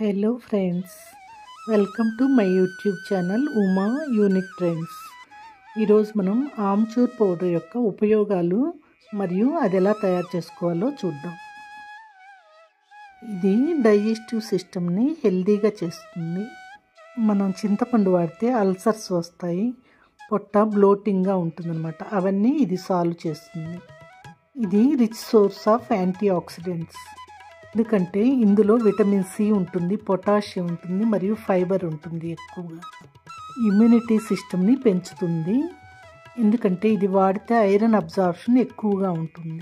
Hello friends, welcome to my YouTube channel Uma unique trends. ఈరోజు మనం amchur powder యొక్క ఉపయోగాలు మరియు అది ఎలా తయారు చేసుకోవాలో చూద్దాం. ఇది డైజెస్టివ్ సిస్టమ్ని హెల్తీగా చేస్తుంది. మనం చింతపండు వాడితే అల్సర్స్ వస్తాయి, పొట్ట బ్లోటింగ్గా ఉంటుందన్నమాట. అవన్నీ ఇది సాల్వ్ చేస్తుంది. ఇది rich source of antioxidants, ఎందుకంటే ఇందులో విటమిన్ సి ఉంటుంది, పొటాషియం ఉంటుంది మరియు ఫైబర్ ఉంటుంది. ఎక్కువగా ఇమ్యూనిటీ సిస్టమ్ని పెంచుతుంది, ఎందుకంటే ఇది వాడితే ఐరన్ అబ్జార్ప్షన్ ఎక్కువగా ఉంటుంది.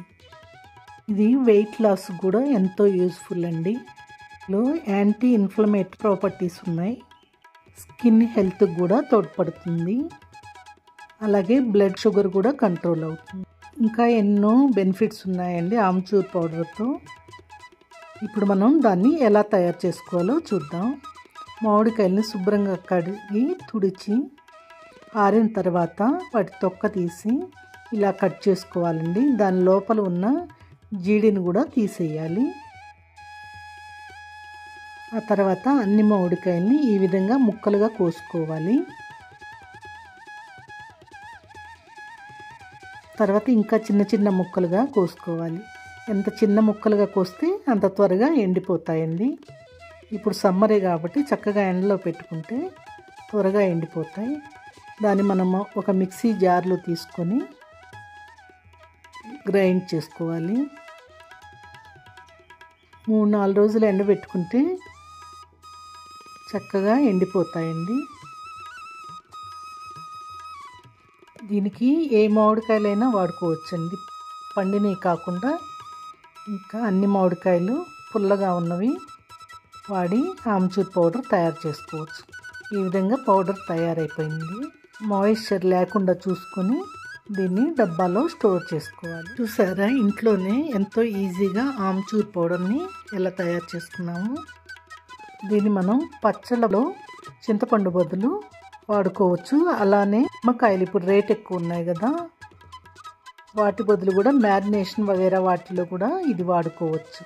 ఇది వెయిట్ లాస్ కూడా ఎంతో యూస్ఫుల్ అండి. ఇందులో యాంటీ ఇన్ఫ్లమేటరీ ప్రాపర్టీస్ ఉన్నాయి, స్కిన్ హెల్త్ కూడా తోడ్పడుతుంది, అలాగే బ్లడ్ షుగర్ కూడా కంట్రోల్ అవుతుంది. ఇంకా ఎన్నో బెనిఫిట్స్ ఉన్నాయండి ఆమ్చూర్ పౌడర్తో. ఇప్పుడు మనం దాన్ని ఎలా తయారు చేసుకోవాలో చూద్దాం. మామిడికాయలని శుభ్రంగా కడిగి తుడిచి ఆరిన తర్వాత వాటి తొక్క తీసి ఇలా కట్ చేసుకోవాలండి. దాని లోపల ఉన్న జీడిని కూడా తీసేయాలి. ఆ తర్వాత అన్ని మామిడికాయలని ఈ విధంగా ముక్కలుగా కోసుకోవాలి. తర్వాత ఇంకా చిన్న చిన్న ముక్కలుగా కోసుకోవాలి. ఎంత చిన్న ముక్కలుగా కోస్తే అంత త్వరగా ఎండిపోతాయండి. ఇప్పుడు సమ్మరే కాబట్టి చక్కగా ఎండలో పెట్టుకుంటే త్వరగా ఎండిపోతాయి. దాన్ని మనము ఒక మిక్సీ జార్లో తీసుకొని గ్రైండ్ చేసుకోవాలి. 3-4 రోజులు ఎండబెట్టుకుంటే చక్కగా ఎండిపోతాయండి. దీనికి ఏ మామిడికాయలైనా వాడుకోవచ్చండి, పండినవి కాకుండా. ఇంకా అన్ని మామిడికాయలు పుల్లగా ఉన్నవి వాడి ఆమ్చూర్ పౌడర్ తయారు చేసుకోవచ్చు. ఈ విధంగా పౌడర్ తయారైపోయింది. మాయిశ్చర్ లేకుండా చూసుకొని దీన్ని డబ్బాలో స్టోర్ చేసుకోవాలి. చూసారా, ఇంట్లోనే ఎంతో ఈజీగా ఆమ్చూర్ పౌడర్ని ఎలా తయారు చేసుకున్నాము. దీన్ని మనం పచ్చళ్ళలో చింతపండు బదులు వాడుకోవచ్చు. అలానే నిమ్మకాయలు ఇప్పుడు రేట్ ఎక్కువ ఉన్నాయి కదా, వాటి బదులు కూడా మ్యారినేషన్ వగైరా వాటిలో కూడా ఇది వాడుకోవచ్చు.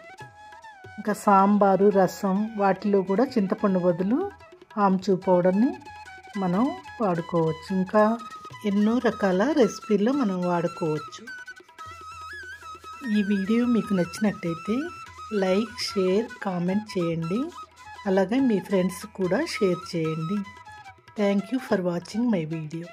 ఇంకా సాంబారు, రసం వాటిలో కూడా చింతపండు బదులు ఆమ్చూర్ పౌడర్ని మనం వాడుకోవచ్చు. ఇంకా ఎన్నో రకాల రెసిపీల్లో మనం వాడుకోవచ్చు. ఈ వీడియో మీకు నచ్చినట్టయితే లైక్, షేర్, కామెంట్ చేయండి. అలాగే మీ ఫ్రెండ్స్ కూడా షేర్ చేయండి. Thank you for watching my video.